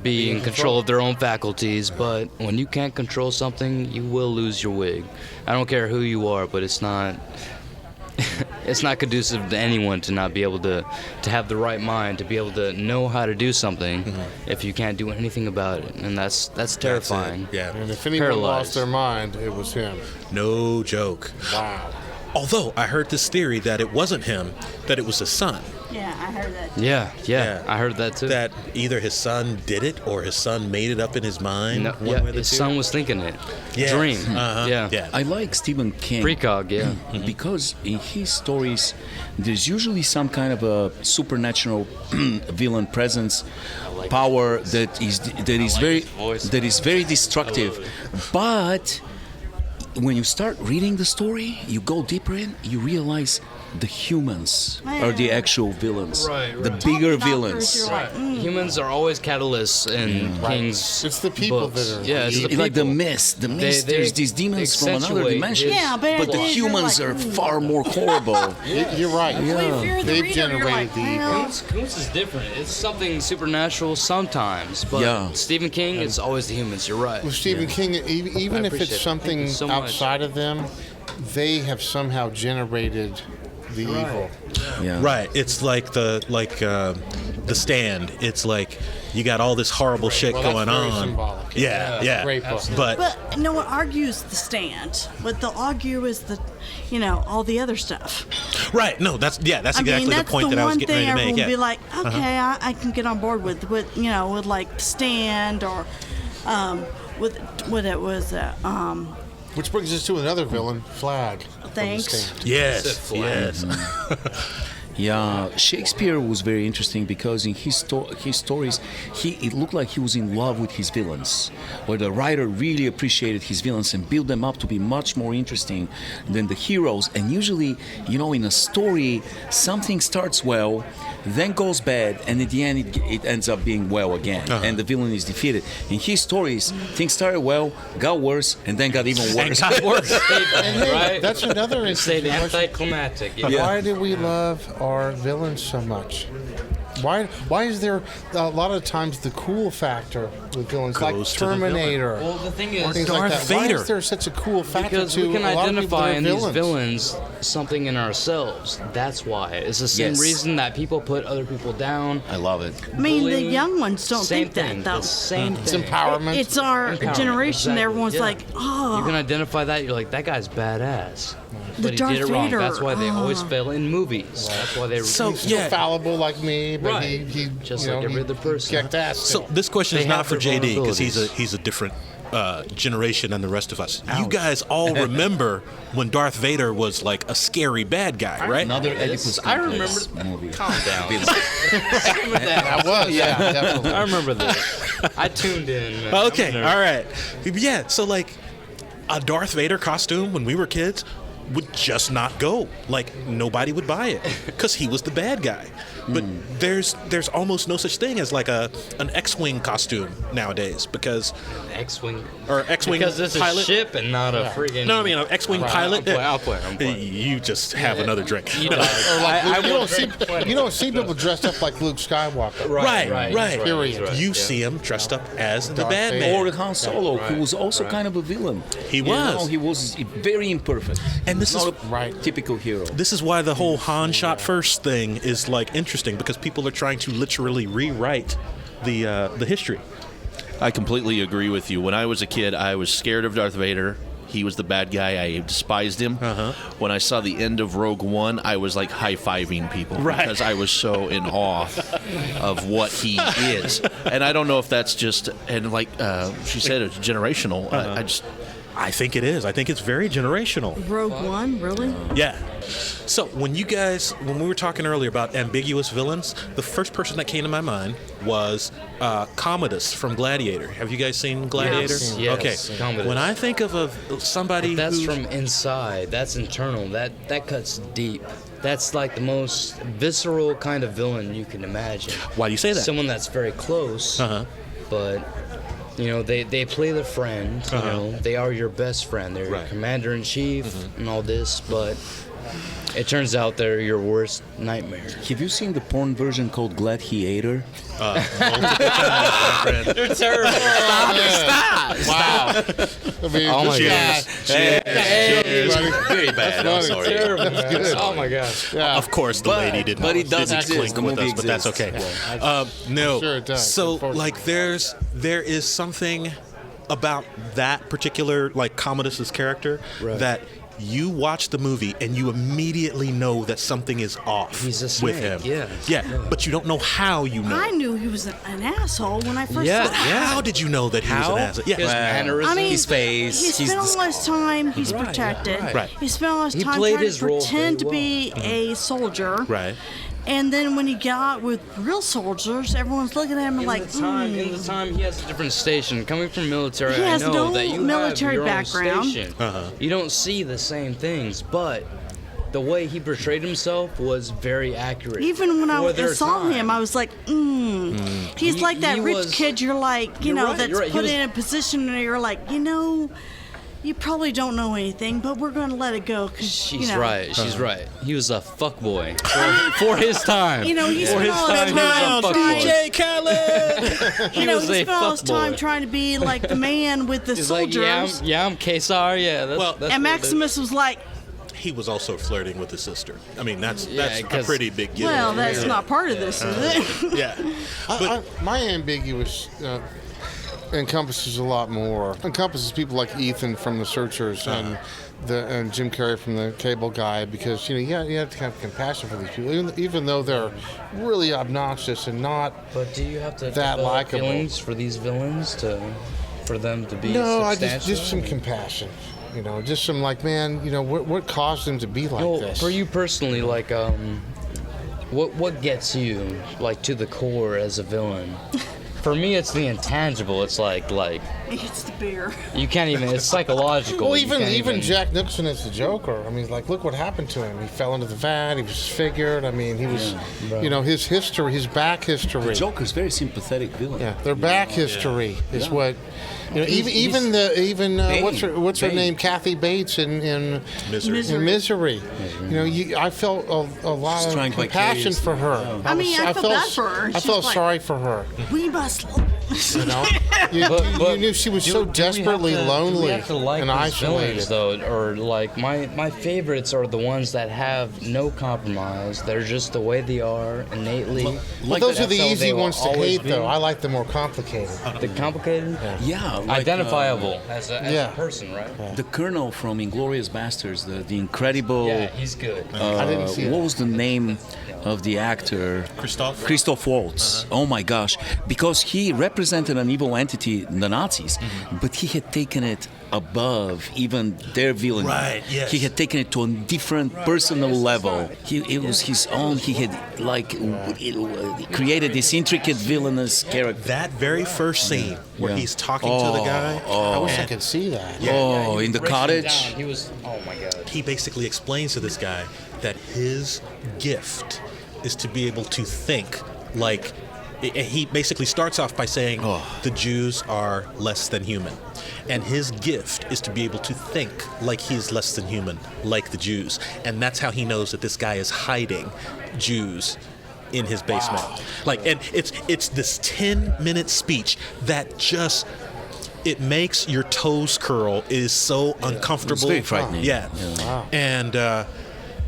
be in control of their own faculties, but when you can't control something, you will lose your wig. I don't care who you are, but it's not it's not conducive to anyone to not be able to have the right mind, to be able to know how to do something if you can't do anything about it, and that's terrifying. That's it. Yeah. And if anyone Paralyzed. lost their mind, it was him. No joke. Wow. Although I heard this theory that it wasn't him, that it was his son. Yeah, I heard that. Yeah, I heard that too. That either his son did it or his son made it up in his mind. No, one yeah, way or the his two. son was thinking it. Yes. Dream. Yeah. I like Stephen King. Precog, yeah. Because in his stories, there's usually some kind of a supernatural villain presence, power that is very destructive. But when you start reading the story, you go deeper in, you realize the humans are the actual villains, the bigger villains. You're like, Humans are always catalysts in King's It's the people books. that are- Yeah, it's the Like the people. mist. The mist, they there's these demons from another accentuate dimension. his- Yeah, but the you're humans like, are far more horrible. You're right. Well, if you're the They've reader, you're generated like, the evil. well, Kunst is different. It's something supernatural sometimes, but Yeah. Stephen King, it's always the humans. You're right. With Stephen King, even if appreciate it's it. something Thank you so much. outside of them, they have somehow generated the evil. Yeah. Right. It's like the Stand. It's like you got all this horrible shit Well, that's going very on. symbolic. Yeah. Great book. but no one argues the Stand. What they'll argue is all the other stuff. Right. No, that's exactly that's the point that I was one getting thing ready to everyone make. will be like, okay, I can get on board with like the Stand or with what it was. Which brings us to another villain, Flag. from The Thanks. Stand. Yes. Yes. Yeah, Shakespeare was very interesting because in his stories, it looked like he was in love with his villains, where the writer really appreciated his villains and built them up to be much more interesting than the heroes. And usually, in a story, something starts well, then goes bad, and at the end, it ends up being well again, and the villain is defeated. In his stories, things started well, got worse, and then got even worse. got worse. Right? That's another Say interesting the question. anticlimactic. Why do we love our villains so much? Why is there a lot of times the cool factor with villains like Goes to the Terminator? Well, the thing is, things Darth like that. Why Vader. is there such a cool factor because to we can a lot of people identify that in are these villains something in ourselves. That's why. It's the same Yes. reason that people put other people down. I love it. I mean, the Bullying, young ones don't same think thing, that, though. The same It's thing. empowerment. It's our Empowerment, generation. exactly, Everyone's yeah. like, oh, You can identify that. You're like, that guy's badass. The But he Darth did it wrong. Vader, That's why they always fail in movies. That's why they So, He's still yeah. fallible like me, but Right. he Just you like know, every he other person. kicked ass. So this question They is not have for their JD because vulnerabilities. he's a different generation than the rest of us. You guys all remember when Darth Vader was like a scary bad guy, right? Another Oedipus I complex remember. movie. Calm down. that was definitely. I remember this. I tuned in. Man. Okay, I'm a nerd. all right. Yeah, so like a Darth Vader costume when we were kids would just not go. Like nobody would buy it because he was the bad guy. But there's almost no such thing as like an X-wing costume nowadays because X-wing. or X-wing Because it's pilot. a ship and not a friggin'. No, I mean an X-wing pilot. I'll play. You just have another drink. You No. know, You don't see people dressed up like Luke Skywalker. Right. Period. You see him dressed up as the Darth bad Vader. man. Or Han Solo, who was also kind of a villain. He You was. know, he was very imperfect. And this Not is- a typical hero. This is why the whole Han shot first thing is like interesting because people are trying to literally rewrite the history. I completely agree with you. When I was a kid, I was scared of Darth Vader. He was the bad guy. I despised him. When I saw the end of Rogue One, I was like high-fiving people because I was so in awe of what he is. And I don't know if that's just, and like she said, it's generational. I think it is. I think it's very generational. Rogue One, really? Yeah. So when we were talking earlier about ambiguous villains, the first person that came to my mind was Commodus from Gladiator. Have you guys seen Gladiator? Yes, Okay. Commodus. When I think of somebody That's who, from inside. That's internal. That cuts deep. That's like the most visceral kind of villain you can imagine. why do you say that? Someone that's very close, but you know they play the friend. You know they are your best friend. They're your commander in chief and all this, but it turns out they're your worst nightmare. Have you seen the porn version called Gladiator? They're terrible. Wow. I mean, Oh my yeah. Very bad. I'm sorry. Terrible. That's good. Oh my gosh. Of course, the lady did not. but it does didn't exist. clink The with movie us, but that's exists. okay. No. Sure it does, So, unfortunately. like, there is something about that particular, like, Commodus's character that you watch the movie and you immediately know that something is off He's a with snake, him. yeah. But you don't know how you know. I knew he was an asshole when I first Yeah, saw him. How did you know that he was an asshole? His mannerisms. I mean, His face, he he's spent all his time. He's protected. Right. He spent all his He time played trying his to role pretend to very be a soldier. Right. And then when he got with real soldiers, everyone's looking at him like, in the time he has a different station. Coming from military, He has I know no that you military have your background. Own station. You don't see the same things, but the way he portrayed himself was very accurate. even when for I their saw time. him, I was like, He's He- like that he rich was- kid. You're like, You're right, that's you're right. He put was- in a position where you're like, you probably don't know anything, but we're going to let it go. She's right. She's right. He was a fuckboy for his time. He for spent his all his time, he was time a trying. fuckboy. Khaled! He was a spent all his time fuckboy. trying to be like the man with the He's like, soldiers. I'm Kesar. Yeah. That's, Well, that's and what it is. Maximus was like, He was also flirting with his sister. I mean, that's a 'cause- pretty big deal. well, that's not part of this, is it? Yeah. But My ambiguous encompasses a lot more. Encompasses people like Ethan from The Searchers and Jim Carrey from The Cable Guy, because you have to have compassion for these people, even though they're really obnoxious and not. But do you have to that develop likable. feelings for these villains for them to be No, I substantial? just some compassion. Just some like, man, what caused them to be like No, this? for you personally, like, what gets you like to the core as a villain? For me, it's the intangible. It's like It's the beer. You can't even. It's psychological. Well, You can't even Jack Nicholson as the Joker. I mean, like, look what happened to him. He fell into the vat. He was disfigured. I mean, he was, his history, his back history. The Joker's very sympathetic villain. Yeah, their back history is what. What's her name? Kathy Bates in Misery. I felt a lot of compassion for her. I felt bad for her. I felt sorry for her. We must. You knew she was so desperately lonely and isolated. Though, or like my favorites are the ones that have no compromise. They're just the way they are innately. Those are the easy ones to hate, though. I like the more complicated. The complicated? Yeah. Identifiable as a person, right? Yeah. The Colonel from Inglourious Basterds, the incredible. Yeah, he's good. I didn't see what was the name of the actor? Christoph Waltz. Oh my gosh. Because he represented an evil entity, the Nazis, but he had taken it above even their villainy. Right, yes. He had taken it to a different personal level. It was his own. He had created this intricate villainous character. That very first scene where he's talking to the guy. I wish I could see that. In the cottage. He was. Oh my god. He basically explains to this guy that his gift is to be able to think like. He basically starts off by saying the Jews are less than human. And his gift is to be able to think like he's less than human, like the Jews. And that's how he knows that this guy is hiding Jews in his basement. And it's this 10-minute speech that just it makes your toes curl. It is so uncomfortable. It's very frightening. Yeah. Wow. And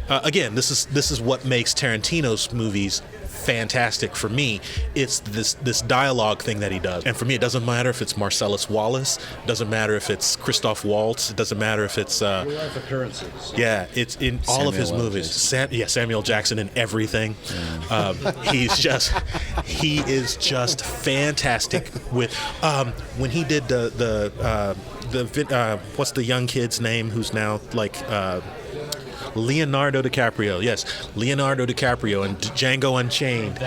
again, this is what makes Tarantino's movies fantastic for me. It's this dialogue thing that he does, and for me it doesn't matter if it's Marcellus Wallace, doesn't matter if it's Christoph Waltz, it doesn't matter if it's life occurrences. Yeah, it's in all of his movies. Samuel Jackson in everything. He is just fantastic with when he did the what's the young kid's name who's now like Leonardo DiCaprio. Yes, Leonardo DiCaprio and Django Unchained.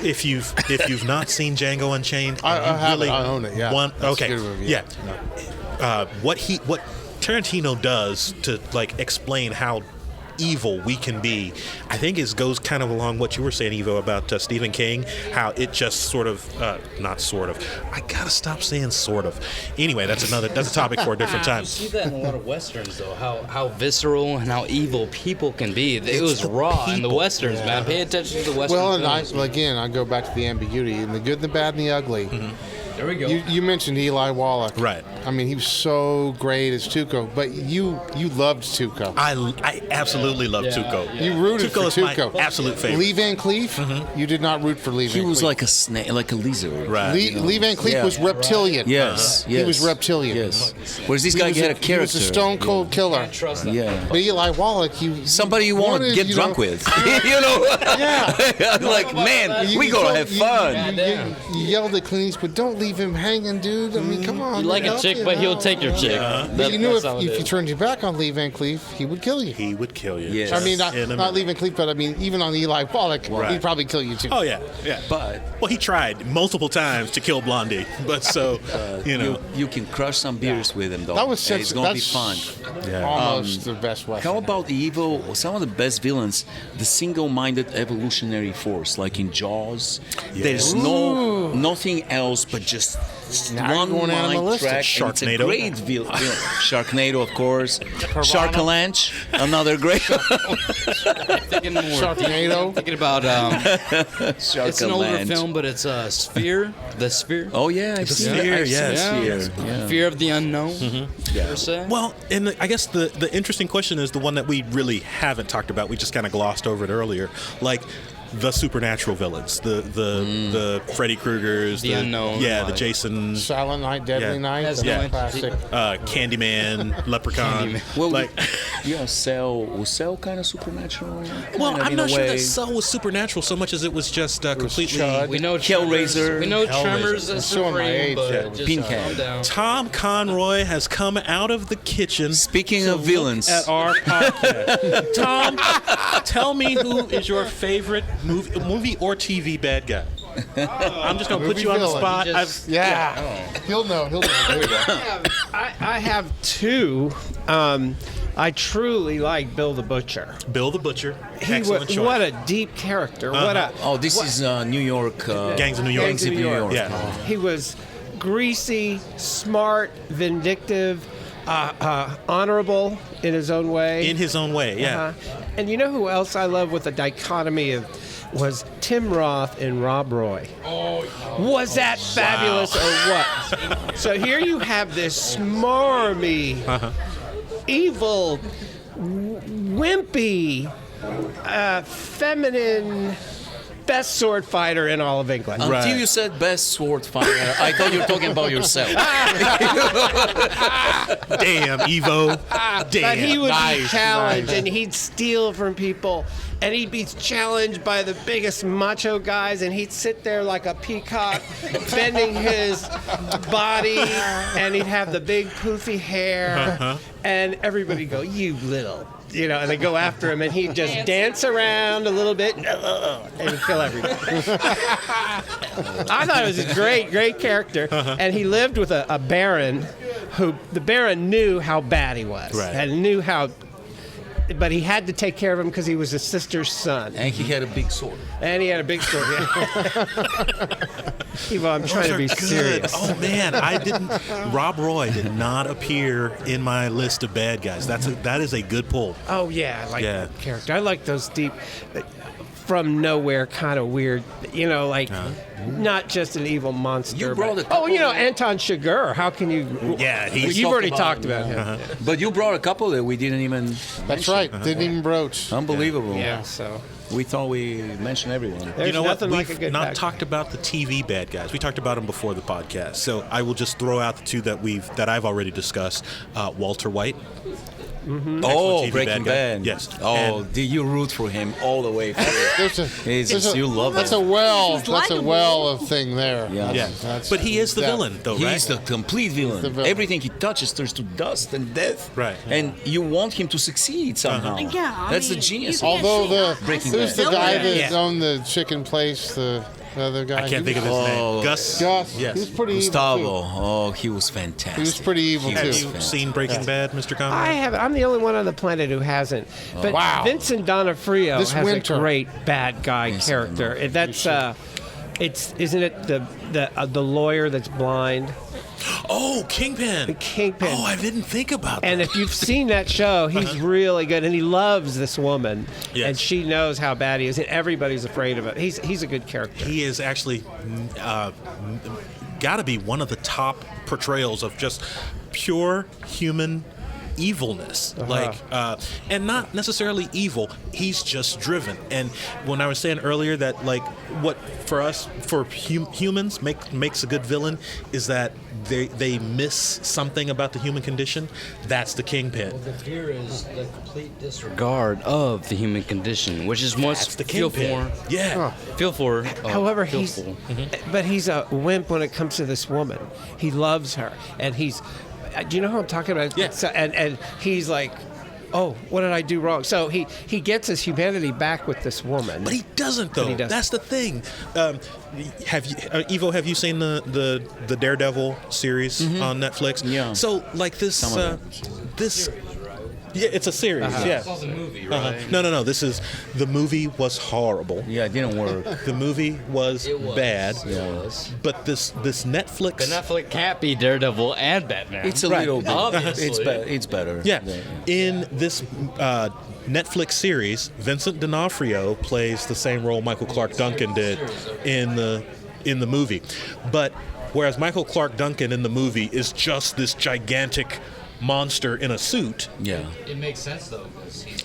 If you've not seen Django Unchained, I have it. I own it. Yeah. What Tarantino does to like explain how evil we can be, I think goes kind of along what you were saying, Evo, about Stephen King, how it just I gotta stop saying sort of. Anyway, that's a topic for a different time. You see that in a lot of westerns, though, how visceral and how evil people can be. It was raw in the westerns, man. Pay attention to the westerns. Well, and I go back to the ambiguity and the good, the bad, and the ugly. Mm-hmm. There we go. You mentioned Eli Wallach. Right. I mean, he was so great as Tuco, but you loved Tuco. I absolutely love Tuco. Yeah. You rooted for Tuco. My absolute favorite. Lee Van Cleef, you did not root for Lee Van Cleef. He was like a snake, like a lizard. Right. Lee Van Cleef was reptilian. Yes, He was reptilian. Yes. Whereas this guy had a character. He was a stone cold killer. Trust him. Yeah. But Eli Wallach, somebody you want to get drunk with. Yeah. Like, man, we gonna have fun. You yelled at Clint Eastwood, don't leave him hanging, dude. I mean, come on. You like a chick, but he'll take your chick. But you knew if you turned your back on Lee Van Cleef, he would kill you. He would kill you. Yes. I mean, not Lee Van Cleef, but I mean, even on Eli Wallach, he'd probably kill you too. Oh yeah. But he tried multiple times to kill Blondie, but you can crush some beers with him, though. That was it's gonna be fun. Almost the best way. How about the evil? Some of the best villains, the single-minded evolutionary force, like in Jaws. There's nothing else but just one mind track. Sharknado. It's a great villain. Sharknado, of course. Sharkalanche, another great. Sharknado. Thinking about it's an older film, but it's Sphere. The Sphere. Oh yeah, I've seen Sphere. it. Yes. Sphere. Yeah. Fear of the unknown. Per se. Well, and I guess the interesting question is the one that we really haven't talked about. We just kind of glossed over it earlier. Like the supernatural villains, the Freddy Kruegers, the unknown, the Jason, Silent Night, Deadly Night, classic. Candyman, Leprechaun. Well, Cell kind of supernatural. Well, I'm not sure that Cell was supernatural so much as it was just completely. We know Hellraiser. We know Tremors is supreme, but just Pinhead. down. Tom Conroy has come out of the kitchen. Speaking of villains, at our podcast. Tom, tell me who is your favorite movie or TV bad guy. I'm just gonna put you on the villain. spot. He'll know. There we go. I have two. I truly like Bill the Butcher. Bill the Butcher. He Excellent choice. What a deep character. This is New York. Gangs of New York. Gangs of New York. Yeah. He was greasy, smart, vindictive, honorable in his own way. In his own way, yeah. And you know who else I love with the dichotomy of was Tim Roth and Rob Roy. Was that fabulous or what? So here you have this smarmy, evil, wimpy, feminine, best sword fighter in all of England. Until you said best sword fighter, I thought you were talking about yourself. Damn, Evo. Damn. But he would be challenged, and he'd steal from people, and he'd be challenged by the biggest macho guys, and he'd sit there like a peacock, bending his body, and he'd have the big poofy hair, and everybody go, "You little." You know, and they go after him, and he'd just dance around a little bit, and he'd kill everybody. I thought it was a great character, and he lived with a baron, who the baron knew how bad he was, and knew how. But he had to take care of him because he was his sister's son. And he had a big sword. And he had a big sword. Well, I'm trying to be serious. Oh man, Rob Roy did not appear in my list of bad guys. That is a good pull. Oh yeah, I like that character. I like those deep, from nowhere kind of weird. You know, like not just an evil monster. You brought Anton Chigurh. How can you? Yeah, you've already talked about him. But you brought a couple that we didn't even. That's right. Didn't even broach. Unbelievable. Yeah. So. We thought we mentioned everyone. There's you know what? We've not talked about the TV bad guys. We talked about them before the podcast. So I will just throw out the two that I've already discussed. Walter White. Mm-hmm. Oh, Breaking Bad. Yes. Oh, did you root for him all the way? You love that's him. That's a well of thing there. Yeah. But he is the villain, though, right? He's the complete villain. Everything he touches turns to dust and death. Right. And you want him to succeed somehow. Yeah, That's the genius. Although Breaking who's Bad. the guy that owned the chicken place? The other guy. I can't think of his name. Gus. Gus. Yes. He was pretty Gustavo. evil too. Oh, he was fantastic. He was pretty evil Have too. you seen Breaking Bad, Mr. Conrad? I haven't. I'm the only one on the planet who hasn't. But Vincent D'Onofrio has a great bad guy character. And that's isn't it the lawyer that's blind? Oh, Kingpin. The Kingpin. Oh, I didn't think about that. And if you've seen that show, he's really good, and he loves this woman, and she knows how bad he is, and everybody's afraid of it. He's a good character. He is actually got to be one of the top portrayals of just pure human evilness, and not necessarily evil. He's just driven. And when I was saying earlier that, like, what for us, for humans, makes a good villain is that they miss something about the human condition. That's the Kingpin. Well, the fear is the complete disregard of the human condition, which is what's the feel Kingpin. for. Yeah. Feel for. However, but he's a wimp when it comes to this woman. He loves her, and he's. Do you know who I'm talking about? Yeah. So, and he's like, oh, what did I do wrong? So he gets his humanity back with this woman. But he doesn't, though. That's the thing. Evo, have you seen the Daredevil series on Netflix? Yeah. So, like this, yeah, it's a series. Yeah. It's also a movie, right? No. The movie was horrible. Yeah, it didn't work. The movie was bad. Yes. But this Netflix. But Netflix can't be Daredevil and Batman. It's a little bit. Obviously. It's better. Yeah. In this Netflix series, Vincent D'Onofrio plays the same role Michael Clark Duncan did in the movie. But whereas Michael Clark Duncan in the movie is just this gigantic monster in a suit. Yeah. It makes sense though.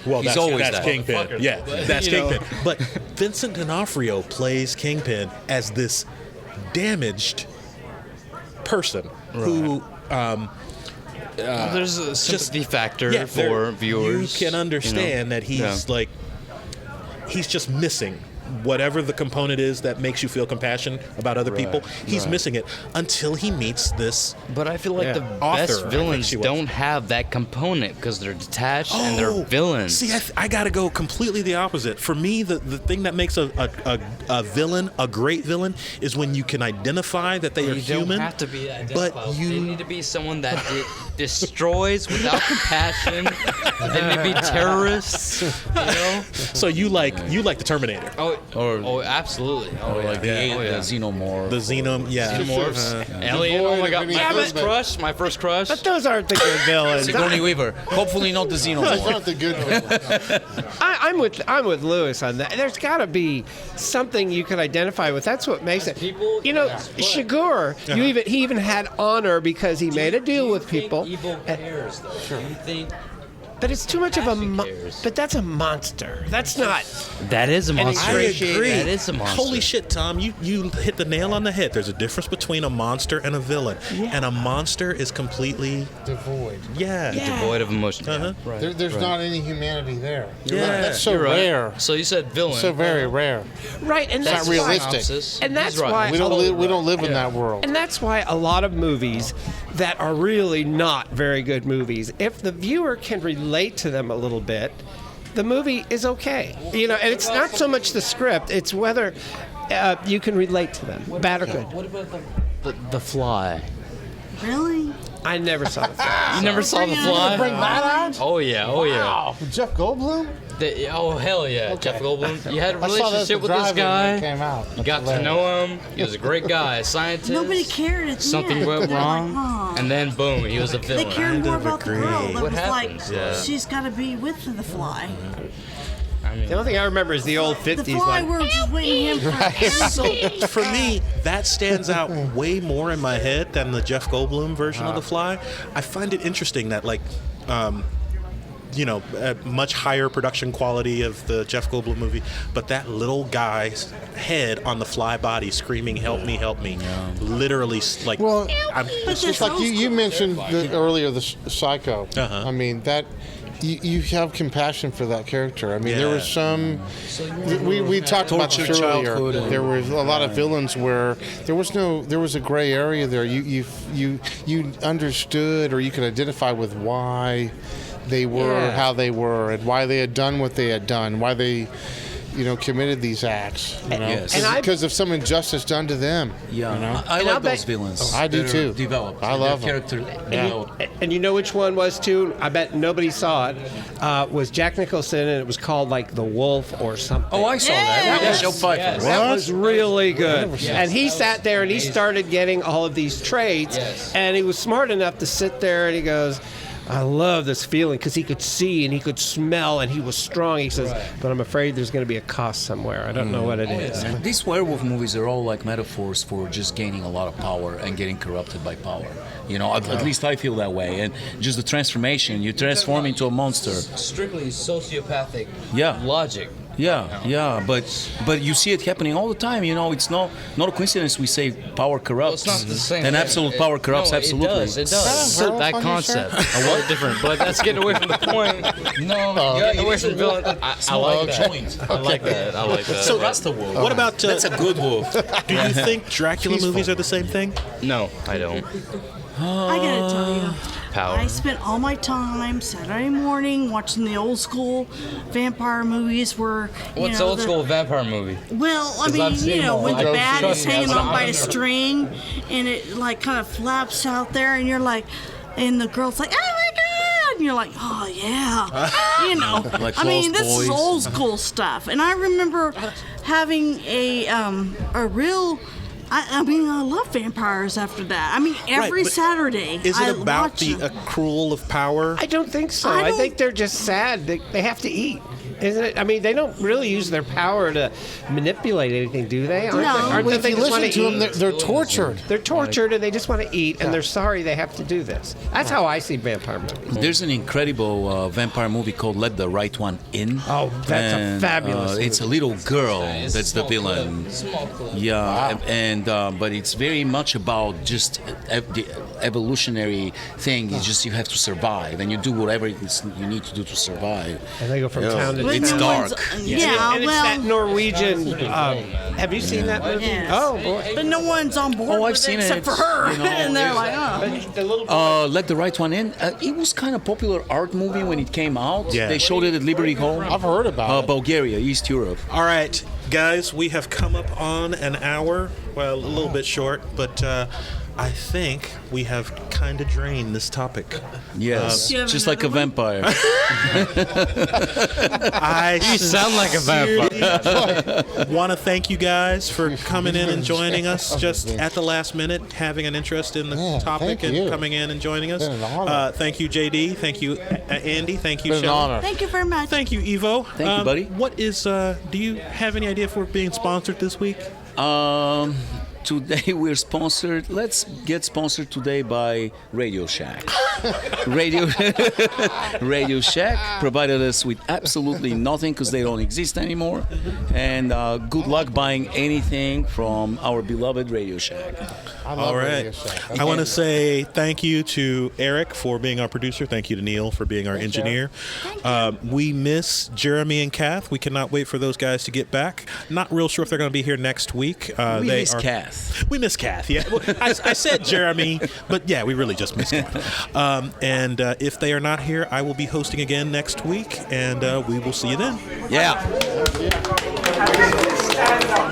Well, always that's that. Kingpin. Yeah, that's Kingpin. But Vincent D'Onofrio plays Kingpin as this damaged person who. There's a sympathy factor for viewers. You can understand that he's like, he's just missing whatever the component is that makes you feel compassion about other people, he's missing it until he meets this. But I feel like the author, best I think villains she was. don't have that component because they're detached and they're villains. See, I got to go completely the opposite. For me, the thing that makes a villain a great villain is when you can identify that they are human. You don't have to be identifiable. But They need to be someone that destroys without compassion. They need to be terrorists. You know? So you like the Terminator? Oh, absolutely. Oh, yeah. Like the xenomorph. The Xenomorphs. Alien. Oh my God. My first crush. But those aren't the good villains. Sigourney Weaver. Hopefully not the That's xenomorph. not the good one. I'm with Lewis on that. There's got to be something you can identify with. That's what makes it. You know, Shigur, he even had honor because he made a deal with people. Evil cares, though. Sure. You think? But it's too much of a. But that's a monster. That's not. That is a monster. I agree. That is a monster. Holy shit, Tom! You hit the nail on the head. There's a difference between a monster and a villain, and a monster is completely Devoid. Devoid of emotion. Right. There's not any humanity there. Yeah. That's so You're right. rare. So you said villain. So very rare. Right, and It's that's not why. realistic. And that's He's right. why We don't live in that world. And that's why a lot of movies that are really not very good movies, if the viewer can relate to them a little bit, the movie is okay. You know, and it's not so much the script; it's whether you can relate to them, bad or good. What about the Fly? Really? I never saw the film. You never saw the Fly? Bring that out? Oh yeah, oh yeah. Wow. Jeff Goldblum? Oh hell yeah, Jeff Goldblum. You had a I saw that at the relationship with this drive-in when guy. it came out. You got to know him. He was a great guy, a scientist. Nobody cared at the Something end. went They're like, wrong, "Huh." and then boom, he was a They villain. cared more about the girl that What was happens? like, Yeah. she's got to be with the Fly. The only thing I remember is the old The 50s Fly, one. we're just waiting him for So for me, that stands out way more in my head than the Jeff Goldblum version of The Fly. I find it interesting that a much higher production quality of the Jeff Goldblum movie, but that little guy's head on the Fly body screaming, "Help me, help me!" Literally, like, Well, I'm, it's just like you mentioned earlier, the Psycho. Uh-huh. I mean, that you have compassion for that character. I mean, there was some. We talked about this earlier. childhood. There was a lot of villains where there was a gray area there. You understood, or you could identify with why they were how they were, and why they had done what they had done, why they committed these acts, Yes. because of some injustice done to them. Yeah, I And like I'll bet- those villains. I do that are too. Developed. I love their them. character Yeah. developed. And you know which one was too? I bet nobody saw it. Was Jack Nicholson, and it was called like The Wolf or something. Oh, I saw that. Yes. Michelle Pfeiffer. Yes. That was really good. Never seen And he sat there and he started getting all of these traits. Yes. And he was smart enough to sit there and he goes, I love this feeling, because he could see and he could smell and he was strong. He says, but I'm afraid there's going to be a cost somewhere. I don't know what it is. These werewolf movies are all like metaphors for just gaining a lot of power and getting corrupted by power. At least I feel that way. And just the transformation, you transform into a monster. Strictly sociopathic logic. Yeah, but you see it happening all the time. It's not a coincidence we say power corrupts. Well, it's not the same. And absolute power corrupts, no, absolutely. It does. That concept. A lot different, but that's getting away from the point. No, getting away from villain. I like that. I like that. I like that. So that's the wolf. What about? That's a good wolf. Do you think Dracula movies are the same thing? No, I don't. I gotta tell you, Power. I spent all my time Saturday morning watching the old school vampire movies where What's the old school vampire movie? Well, I 'Cause I've seen mean, them all. when the Trust bat is me, hanging I've on by a seen them. string and it like kind of flaps out there, and you're like, and the girl's like, oh my god, and you're like, oh yeah, Like I mean, Lost this is Boys. old school stuff, and I remember having a real. I mean, I love vampires after that. I mean, every but Saturday. Is I it about watch the them. accrual of power? I don't think so. I I don't- think they're just sad. They have to eat. Isn't it? I mean, they don't really use their power to manipulate anything, do they? No. Aren't Well, if they you just want listen to them, eat? they're tortured. They're tortured and they just want to eat, and they're sorry they have to do this. That's how I see vampire movies. There's an incredible vampire movie called Let the Right One In. Oh, that's a And, fabulous It's a little girl that's the villain. Yeah, and but it's very much about just the evolutionary thing. It's just you have to survive, and you do whatever you need to do to survive. And they go from town to but it's no dark. one's- Yeah. Yeah, And it's well, that Norwegian. Have you seen that movie? Yes. Oh boy. but no one's on board Oh, I've with seen it it. except for her, You know, and they're like, oh. The little boy. Let the Right One In. It was kind of popular art movie when it came out. Yeah. They showed it at Liberty Hall. I've heard about it. Bulgaria, East Europe. All right, guys, we have come up on an hour. Well, a little bit short, but I think we have kind of drained this topic. Yes, Do you have just like a another one? vampire. I You sound like a vampire. want to thank you guys for coming in and joining us just at the last minute, having an interest in the Yeah, topic thank and you. coming in and joining us. Been an honor. Thank you, JD. Thank you, Andy. Thank you, Been an Shelly. honor. Thank you very much. Thank you, Evo. Thank you, buddy. What is? Do you have any idea if we're being sponsored this week? Today we're sponsored. Let's get sponsored today by Radio Shack. Radio Shack provided us with absolutely nothing because they don't exist anymore. And good luck buying anything from our beloved Radio Shack. I love All Radio right. Shack. I want to say thank you to Eric for being our producer. Thank you to Neil for being our engineer. We miss Jeremy and Kath. We cannot wait for those guys to get back. Not real sure if they're going to be here next week. We they miss are, Kath. We miss Kath, yeah. Well, I said Jeremy, but yeah, we really just miss Kath. And if they are not here, I will be hosting again next week, and we will see you then. Yeah. Stand up.